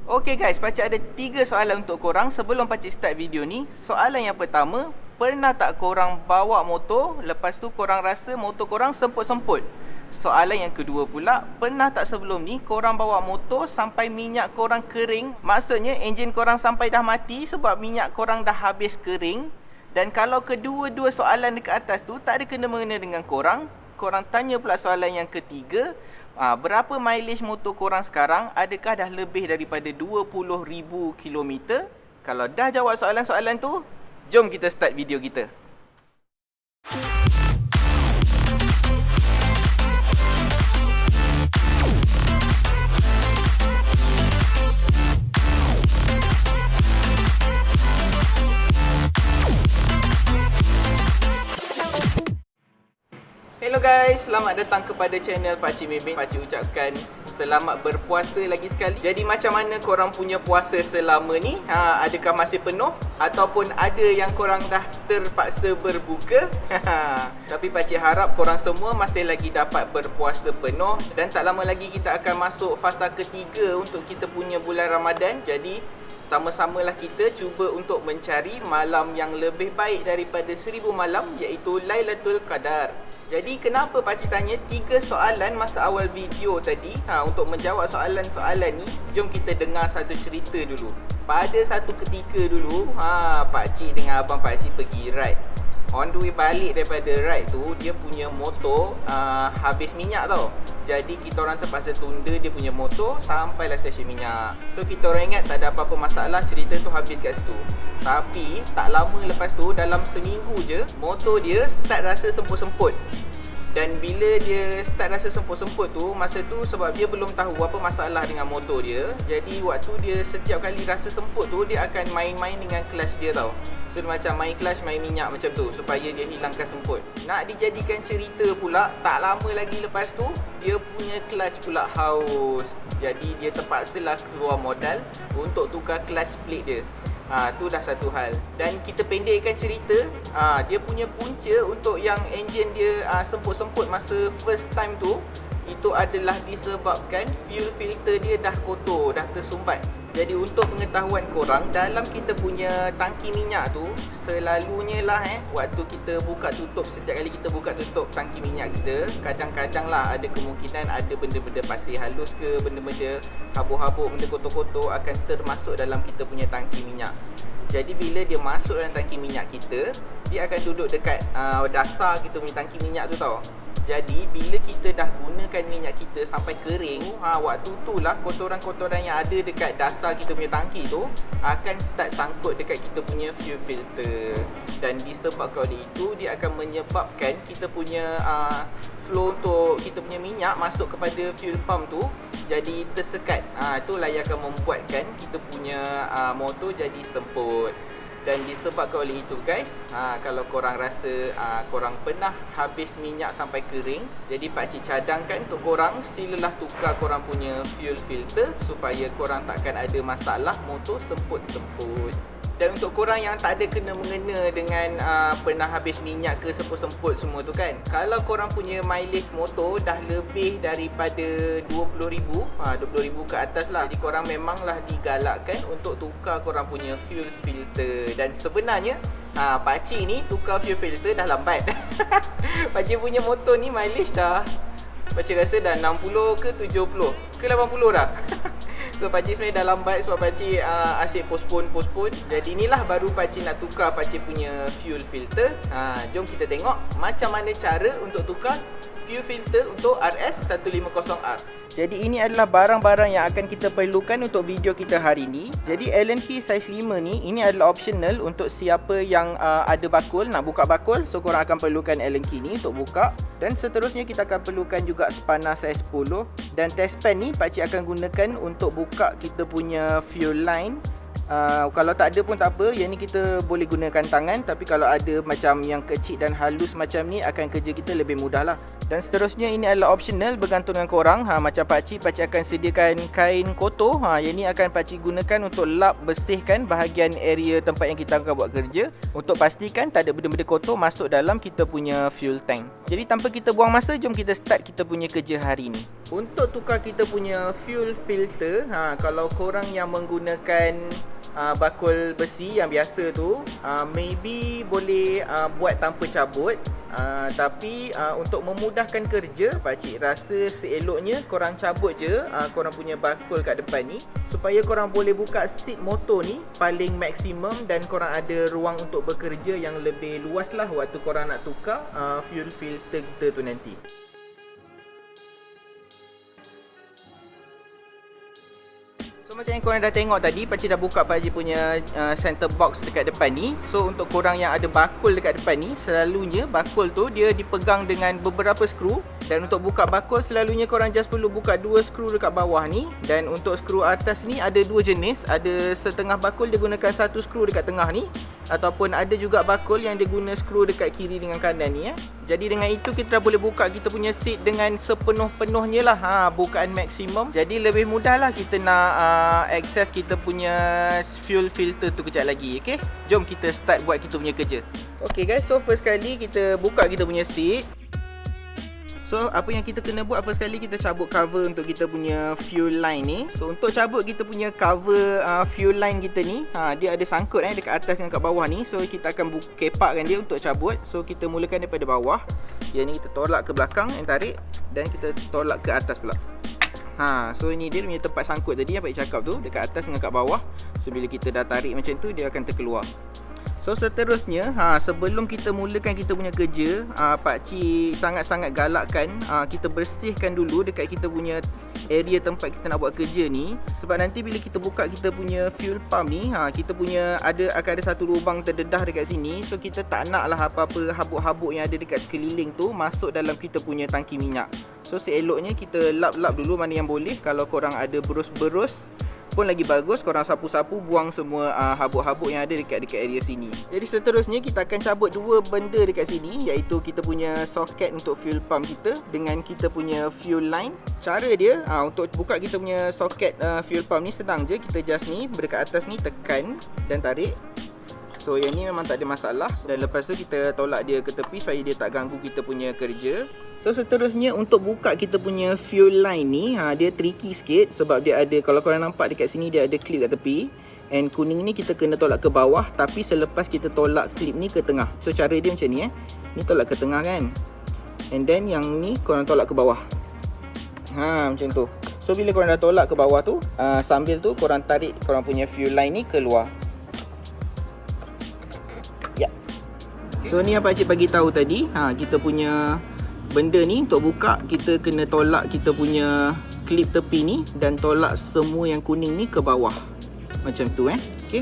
Okay guys, pakcik ada 3 soalan untuk korang sebelum pakcik start video ni. Soalan yang pertama, pernah tak korang bawa motor, lepas tu korang rasa motor korang semput-semput? Soalan yang kedua pula, pernah tak sebelum ni korang bawa motor sampai minyak korang kering? Maksudnya enjin korang sampai dah mati sebab minyak korang dah habis kering. Dan kalau kedua-dua soalan dekat atas tu tak ada kena-mengena dengan korang, korang tanya pula soalan yang ketiga, berapa mileage motor korang sekarang? Adakah dah lebih daripada 20,000 km? Kalau dah jawab soalan-soalan tu, jom kita start video kita. Hello guys, selamat datang kepada channel Pakcik Mebin. Pakcik ucapkan selamat berpuasa lagi sekali. Jadi macam mana korang punya puasa selama ni? Adakah masih penuh? Ataupun ada yang korang dah terpaksa berbuka? Tapi Pakcik harap korang semua masih lagi dapat berpuasa penuh. Dan tak lama lagi kita akan masuk fasa ketiga untuk kita punya bulan Ramadan. Jadi sama-samalah kita cuba untuk mencari malam yang lebih baik daripada 1000 malam, iaitu Lailatul Qadar. Jadi kenapa pakcik tanya 3 soalan masa awal video tadi? Untuk menjawab soalan-soalan ni, jom kita dengar satu cerita dulu. Pada satu ketika dulu, pakcik dengan abang pakcik pergi ride. On the way balik daripada ride tu, dia punya motor habis minyak tau. Jadi kita orang terpaksa tunda dia punya motor sampailah stesen minyak. So kita orang ingat tak ada apa-apa masalah, cerita tu habis kat situ. Tapi tak lama lepas tu, dalam seminggu je, motor dia start rasa semput-semput. Dan bila dia start rasa semput-semput tu, masa tu sebab dia belum tahu apa masalah dengan motor dia. Jadi waktu dia setiap kali rasa semput tu, dia akan main-main dengan clutch dia tau. So dia macam main clutch, main minyak macam tu supaya dia hilangkan semput. Nak dijadikan cerita pula, tak lama lagi lepas tu, dia punya clutch pula haus. Jadi dia terpaksalah keluar modal untuk tukar clutch plate dia. Tu dah satu hal. Dan kita pendekkan cerita, dia punya punca untuk yang enjin dia semput-semput masa first time tu, itu adalah disebabkan fuel filter dia dah kotor, dah tersumbat. Jadi untuk pengetahuan korang, dalam kita punya tangki minyak tu, selalunya lah waktu kita buka tutup, setiap kali kita buka tutup tangki minyak kita, kadang-kadang lah ada kemungkinan ada benda-benda pasir halus ke, benda-benda habuk-habuk, benda kotor-kotor akan termasuk dalam kita punya tangki minyak. Jadi bila dia masuk dalam tangki minyak kita, dia akan duduk dekat dasar kita punya tangki minyak tu tau. Jadi bila kita dah gunakan minyak kita sampai kering, waktu tu lah kotoran-kotoran yang ada dekat dasar kita punya tangki tu akan start sangkut dekat kita punya fuel filter. Dan disebabkan oleh itu, dia akan menyebabkan kita punya flow untuk kita punya minyak masuk kepada fuel pump tu jadi tersekat. Itulah yang akan membuatkan kita punya motor jadi semput. Dan disebabkan oleh itu guys, kalau korang rasa korang pernah habis minyak sampai kering, jadi pakcik cadangkan untuk korang, silalah tukar korang punya fuel filter supaya korang takkan ada masalah motor semput-semput. Dan untuk korang yang tak ada kena-mengena dengan pernah habis minyak ke semput-semput semua tu kan, kalau korang punya mileage motor dah lebih daripada 20,000 ke atas lah, jadi korang memanglah digalakkan untuk tukar korang punya fuel filter. Dan sebenarnya pakcik ni tukar fuel filter dah lambat. Pakcik punya motor ni mileage dah, pakcik rasa dah 60 ke 70 ke 80 dah. So pakcik sebenarnya dah lambat sebab pakcik asyik postpone. Jadi inilah baru pakcik nak tukar pakcik punya fuel filter. Jom kita tengok macam mana cara untuk tukar fuel filter untuk RS150R. Jadi ini adalah barang-barang yang akan kita perlukan untuk video kita hari ini. Jadi Allen key size 5 ni, ini adalah optional untuk siapa yang ada bakul, nak buka bakul. So korang akan perlukan Allen key ni untuk buka. Dan seterusnya kita akan perlukan juga spanner size 10. Dan test pen ni pakcik akan gunakan untuk buka kita punya fuel line. Kalau tak ada pun tak apa, yang ni kita boleh gunakan tangan. Tapi kalau ada macam yang kecil dan halus macam ni, akan kerja kita lebih mudah lah. Dan seterusnya ini adalah optional bergantung dengan korang. Macam pakcik akan sediakan kain kotor. Yang ni akan pakcik gunakan untuk lap bersihkan bahagian area tempat yang kita akan buat kerja, untuk pastikan tak ada benda-benda kotor masuk dalam kita punya fuel tank. Jadi tanpa kita buang masa, jom kita start kita punya kerja hari ni. Untuk tukar kita punya fuel filter, kalau korang yang menggunakan bakul besi yang biasa tu, maybe boleh buat tanpa cabut. Tapi untuk memudahkan kerja, pakcik rasa seeloknya korang cabut je korang punya bakul kat depan ni, supaya korang boleh buka seat motor ni paling maksimum dan korang ada ruang untuk bekerja yang lebih luas lah waktu korang nak tukar fuel filter kita tu nanti. So macam yang korang dah tengok tadi, pakcik dah buka pakcik punya center box dekat depan ni. So untuk korang yang ada bakul dekat depan ni, selalunya bakul tu dia dipegang dengan beberapa skru. Dan untuk buka bakul, selalunya korang just perlu buka 2 skru dekat bawah ni. Dan untuk skru atas ni ada 2 jenis. Ada setengah bakul dia gunakan 1 skru dekat tengah ni, ataupun ada juga bakul yang dia guna skru dekat kiri dengan kanan ni. Jadi dengan itu kita dah boleh buka kita punya seat dengan sepenuh-penuhnya lah, bukaan maksimum. Jadi lebih mudah lah kita nak access kita punya fuel filter tu kejap lagi. Okay, jom kita start buat kita punya kerja. Okay guys, so first kali kita buka kita punya seat. So apa yang kita kena buat, first kali kita cabut cover untuk kita punya fuel line ni. So untuk cabut kita punya cover fuel line kita ni, dia ada sangkut dekat atas dan kat bawah ni. So kita akan kepakkan dia untuk cabut. So kita mulakan daripada bawah. Yang ni kita tolak ke belakang dan tarik, dan kita tolak ke atas pula. So ini dia punya tempat sangkut tadi apa yang cakap tu, dekat atas dengan kat bawah. So bila kita dah tarik macam tu, dia akan terkeluar. So seterusnya, sebelum kita mulakan kita punya kerja, pakcik sangat-sangat galakkan kita bersihkan dulu dekat kita punya area tempat kita nak buat kerja ni. Sebab nanti bila kita buka kita punya fuel pump ni, kita punya akan ada satu lubang terdedah dekat sini. So kita tak nak lah apa-apa habuk-habuk yang ada dekat sekeliling tu masuk dalam kita punya tangki minyak. So seeloknya kita lap-lap dulu mana yang boleh. Kalau korang ada berus-berus pun lagi bagus, korang sapu-sapu, buang semua habuk-habuk yang ada dekat area sini. Jadi seterusnya kita akan cabut 2 benda dekat sini, iaitu kita punya soket untuk fuel pump kita dengan kita punya fuel line. Cara dia untuk buka kita punya soket fuel pump ni senang je. Kita just ni dekat atas ni tekan dan tarik. So yang ni memang tak ada masalah. Dan lepas tu kita tolak dia ke tepi supaya dia tak ganggu kita punya kerja. So seterusnya untuk buka kita punya fuel line ni, dia tricky sikit sebab dia ada, kalau korang nampak dekat sini dia ada clip kat tepi. And kuning ni kita kena tolak ke bawah, tapi selepas kita tolak clip ni ke tengah. So cara dia macam ni ni tolak ke tengah kan. And then yang ni korang tolak ke bawah. Macam tu. So bila korang dah tolak ke bawah tu, sambil tu korang tarik korang punya fuel line ni keluar. So ni yang pakcik bagi tahu tadi, kita punya benda ni untuk buka kita kena tolak kita punya klip tepi ni dan tolak semua yang kuning ni ke bawah. Macam tu okey.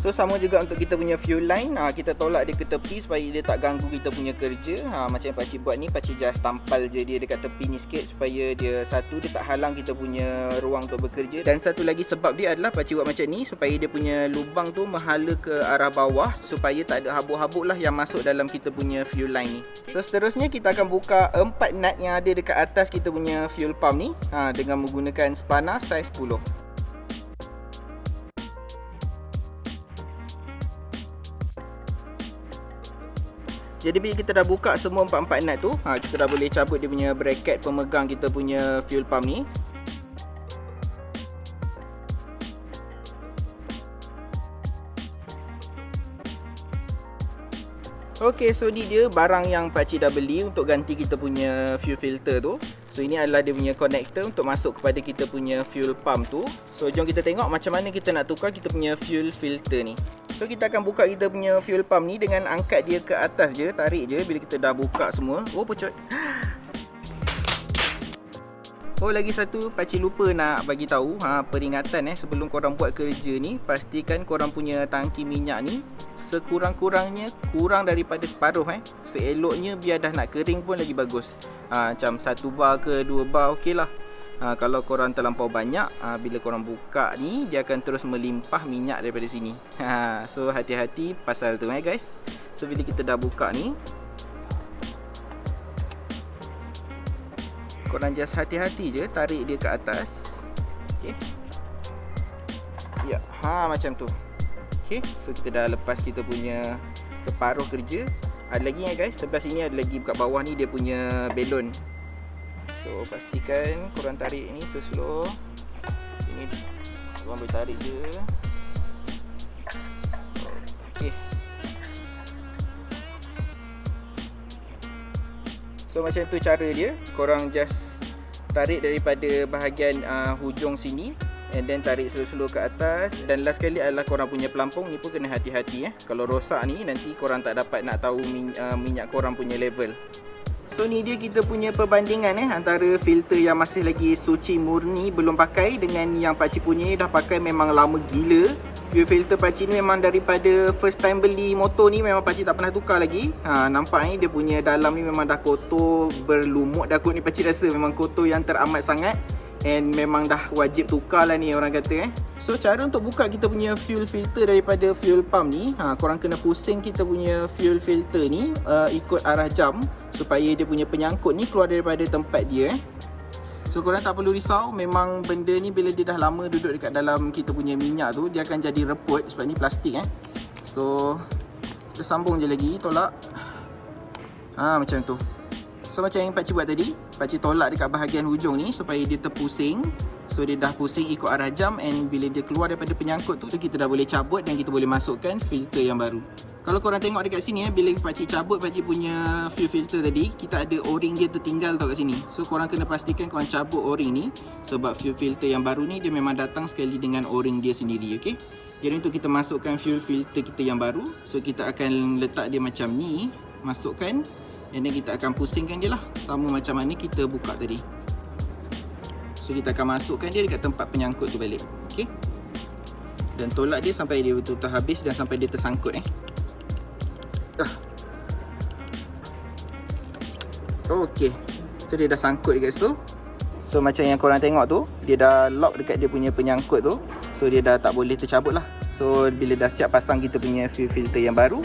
So sama juga untuk kita punya fuel line, kita tolak dia ke tepi supaya dia tak ganggu kita punya kerja. Macam yang pakcik buat ni, pakcik just tampal je dia dekat tepi ni sikit supaya dia dia tak halang kita punya ruang untuk bekerja. Dan satu lagi sebab dia adalah pakcik buat macam ni supaya dia punya lubang tu menghala ke arah bawah, supaya tak ada habuk-habuk lah yang masuk dalam kita punya fuel line ni. So seterusnya kita akan buka 4 nut yang ada dekat atas kita punya fuel pump ni dengan menggunakan spana saiz 10. Jadi bila kita dah buka semua 4 nut tu, kita dah boleh cabut dia punya bracket pemegang kita punya fuel pump ni. Okey, so ni dia barang yang pakcik dah beli untuk ganti kita punya fuel filter tu. So ini adalah dia punya connector untuk masuk kepada kita punya fuel pump tu. So jom kita tengok macam mana kita nak tukar kita punya fuel filter ni. So kita akan buka kita punya fuel pump ni dengan angkat dia ke atas je, tarik je. Bila kita dah buka semua, oh pucut. Oh lagi satu, pakcik lupa nak bagi tahu peringatan sebelum korang buat kerja ni, pastikan korang punya tangki minyak ni sekurang-kurangnya kurang daripada separuh Seeloknya biar dah nak kering pun lagi bagus. Macam 1 bar ke 2 bar okey lah. Kalau korang terlampau banyak, bila korang buka ni dia akan terus melimpah minyak daripada sini. So hati-hati pasal tu guys. So bila kita dah buka ni, Korang just hati-hati je tarik dia ke atas. Okey. Ya, macam tu. Okey, so kita dah lepas kita punya separuh kerja. Ada lagi guys, sebelah sini ada lagi kat bawah ni dia punya belon. So pastikan korang tarik ni slow. Sini korang boleh tarik je. Okey. So macam tu cara dia. Korang just tarik daripada bahagian hujung sini, and then tarik slow-slow ke atas. Dan last sekali adalah korang punya pelampung ni pun kena hati-hati Kalau rosak ni nanti korang tak dapat nak tahu minyak korang punya level. So ni dia kita punya perbandingan antara filter yang masih lagi suci murni belum pakai dengan yang pakcik punya ni dah pakai memang lama gila. Fuel filter pakcik ni memang daripada first time beli motor ni memang pakcik tak pernah tukar lagi. Nampak ni dia punya dalam ni memang dah kotor berlumut dah kot ni, pakcik rasa memang kotor yang teramat sangat. And memang dah wajib tukar lah ni orang kata So cara untuk buka kita punya fuel filter daripada fuel pump ni, korang kena pusing kita punya fuel filter ni ikut arah jam supaya dia punya penyangkut ni keluar daripada tempat dia So korang tak perlu risau, memang benda ni bila dia dah lama duduk dekat dalam kita punya minyak tu, dia akan jadi reput sebab ni plastik So kita sambung je lagi, tolak macam tu. So macam yang pakcik buat tadi, pakcik tolak dekat bahagian hujung ni supaya dia terpusing. So dia dah pusing ikut arah jam, and bila dia keluar daripada penyangkut tu, kita dah boleh cabut dan kita boleh masukkan filter yang baru. Kalau korang tengok dekat sini bila pakcik cabut pakcik punya fuel filter tadi, kita ada o-ring dia tertinggal tau kat sini. So korang kena pastikan korang cabut o-ring ni, sebab fuel filter yang baru ni dia memang datang sekali dengan o-ring dia sendiri, okey. Jadi untuk kita masukkan fuel filter kita yang baru, so kita akan letak dia macam ni, masukkan. And then kita akan pusingkan dia lah, sama macam mana kita buka tadi. So kita akan masukkan dia dekat tempat penyangkut tu balik. Okay. Dan tolak dia sampai dia betul-betul habis dan sampai dia tersangkut Okay. So dia dah sangkut dekat situ. So macam yang korang tengok tu, dia dah lock dekat dia punya penyangkut tu. So dia dah tak boleh tercabut lah. So bila dah siap pasang kita punya fuel filter yang baru,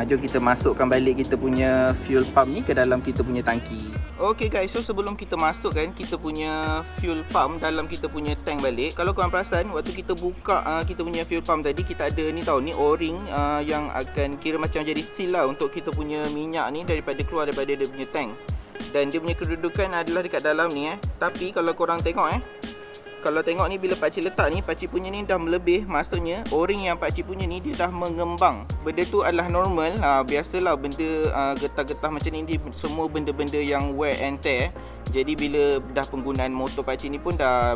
jom kita masukkan balik kita punya fuel pump ni ke dalam kita punya tangki. Okay guys, so sebelum kita masukkan kita punya fuel pump dalam kita punya tank balik, kalau korang perasan waktu kita buka kita punya fuel pump tadi, kita ada ni tau, ni o-ring yang akan kira macam jadi seal lah untuk kita punya minyak ni daripada keluar daripada dia punya tank. Dan dia punya kedudukan adalah dekat dalam ni Tapi kalau korang tengok kalau tengok ni bila pakcik letak ni, pakcik punya ni dah melebih. Maksudnya o-ring yang pakcik punya ni dia dah mengembang. Benda tu adalah normal. Biasalah benda getah-getah macam ni, semua benda-benda yang wear and tear. Jadi bila dah penggunaan motor pakcik ni pun dah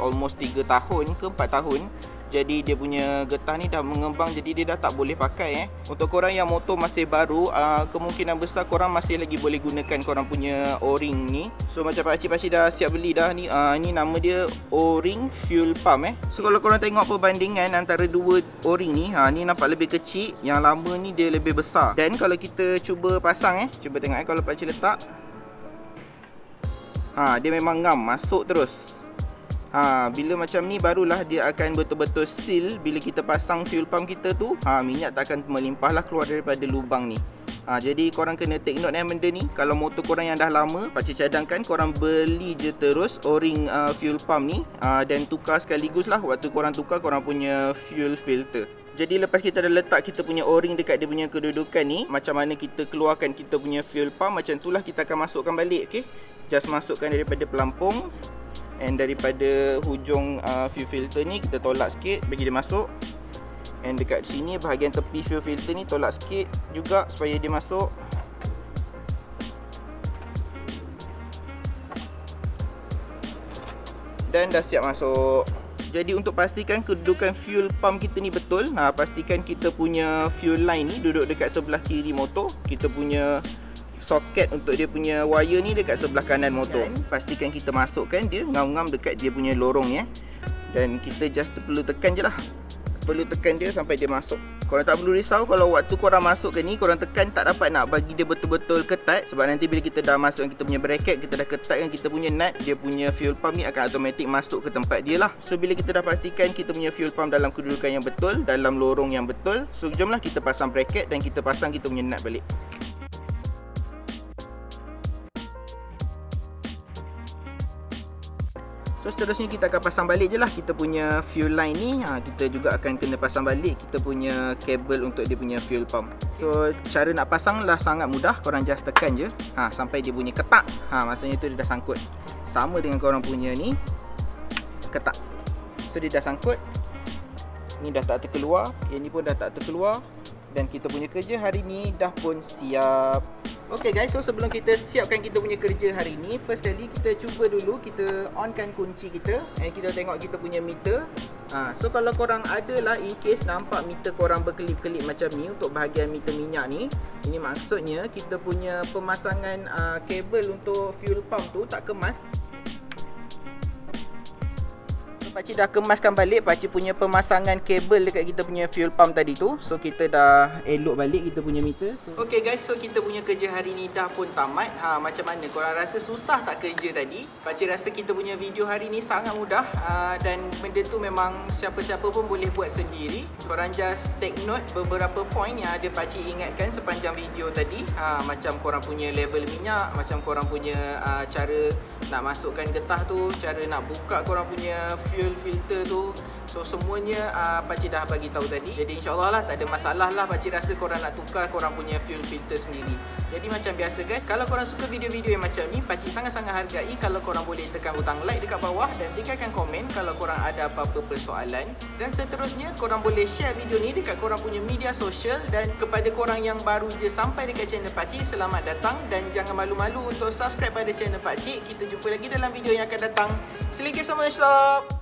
almost 3 tahun ke 4 tahun. Jadi dia punya getah ni dah mengembang, jadi dia dah tak boleh pakai Untuk korang yang motor masih baru, kemungkinan besar korang masih lagi boleh gunakan korang punya o-ring ni. So macam pakcik dah siap beli dah ni. Ni nama dia o-ring fuel pump So kalau korang tengok perbandingan antara dua o-ring ni, ni nampak lebih kecil, yang lama ni dia lebih besar. Dan kalau kita cuba pasang cuba tengok kalau pakcik letak, dia memang ngam, masuk terus. Bila macam ni barulah dia akan betul-betul seal. Bila kita pasang fuel pump kita tu, minyak tak akan melimpah lah keluar daripada lubang ni. Jadi korang kena take note benda ni. Kalau motor korang yang dah lama, pakcik cadangkan korang beli je terus o-ring fuel pump ni, dan tukar sekaligus lah. Waktu korang tukar korang punya fuel filter. Jadi lepas kita dah letak kita punya o-ring dekat dia punya kedudukan ni, macam mana kita keluarkan kita punya fuel pump, macam itulah kita akan masukkan balik. Okay, just masukkan daripada pelampung. And daripada hujung fuel filter ni kita tolak sikit bagi dia masuk. And dekat sini bahagian tepi fuel filter ni tolak sikit juga supaya dia masuk. Dan dah siap masuk. Jadi untuk pastikan kedudukan fuel pump kita ni betul, pastikan kita punya fuel line ni duduk dekat sebelah kiri motor. Kita punya soket untuk dia punya wire ni dekat sebelah kanan motor. Dan pastikan kita masukkan dia ngam-ngam dekat dia punya lorong Dan kita just perlu tekan je lah. Perlu tekan dia sampai dia masuk. Korang tak perlu risau kalau waktu korang masukkan ni, korang tekan tak dapat nak bagi dia betul-betul ketat. Sebab nanti bila kita dah masukkan kita punya bracket, kita dah ketatkan kita punya nut, dia punya fuel pump ni akan automatik masuk ke tempat dia lah. So bila kita dah pastikan kita punya fuel pump dalam kedudukan yang betul, dalam lorong yang betul, so jomlah kita pasang bracket dan kita pasang kita punya nut balik. So seterusnya kita akan pasang balik je lah kita punya fuel line ni. Kita juga akan kena pasang balik kita punya kabel untuk dia punya fuel pump. So cara nak pasang lah sangat mudah, korang just tekan je sampai dia bunyi ketak. Maksudnya tu dia dah sangkut. Sama dengan korang punya ni, ketak. So dia dah sangkut. Ni dah tak terkeluar, yang ni pun dah tak terkeluar. Dan kita punya kerja hari ni dah pun siap. Okay guys, so sebelum kita siapkan kita punya kerja hari ni, first kali kita cuba dulu kita onkan kunci kita and kita tengok kita punya meter. So kalau korang ada lah in case nampak meter korang berkelip-kelip macam ni untuk bahagian meter minyak ni, ini maksudnya kita punya pemasangan kabel untuk fuel pump tu tak kemas. Pakcik dah kemaskan balik pakcik punya pemasangan kabel dekat kita punya fuel pump tadi tu. So kita dah elok balik kita punya meter. Okay guys, so kita punya kerja hari ni dah pun tamat. Macam mana? Korang rasa susah tak kerja tadi? Pakcik rasa kita punya video hari ni sangat mudah. Dan benda tu memang siapa-siapa pun boleh buat sendiri. Korang just take note beberapa point yang ada pakcik ingatkan sepanjang video tadi. Macam korang punya level minyak, macam korang punya cara nak masukkan getah tu, cara nak buka korang punya fuel filter tu. So semuanya pakcik dah bagi tahu tadi. Jadi insyaAllah lah tak ada masalah lah pakcik rasa korang nak tukar korang punya fuel filter sendiri. Jadi macam biasa guys, kalau korang suka video-video yang macam ni, pakcik sangat-sangat hargai kalau korang boleh tekan butang like dekat bawah dan tinggalkan komen kalau korang ada apa-apa persoalan. Dan seterusnya korang boleh share video ni dekat korang punya media sosial. Dan kepada korang yang baru je sampai dekat channel pakcik, selamat datang. Dan jangan malu-malu untuk subscribe pada channel pakcik. Kita jumpa lagi dalam video yang akan datang. Assalamualaikum.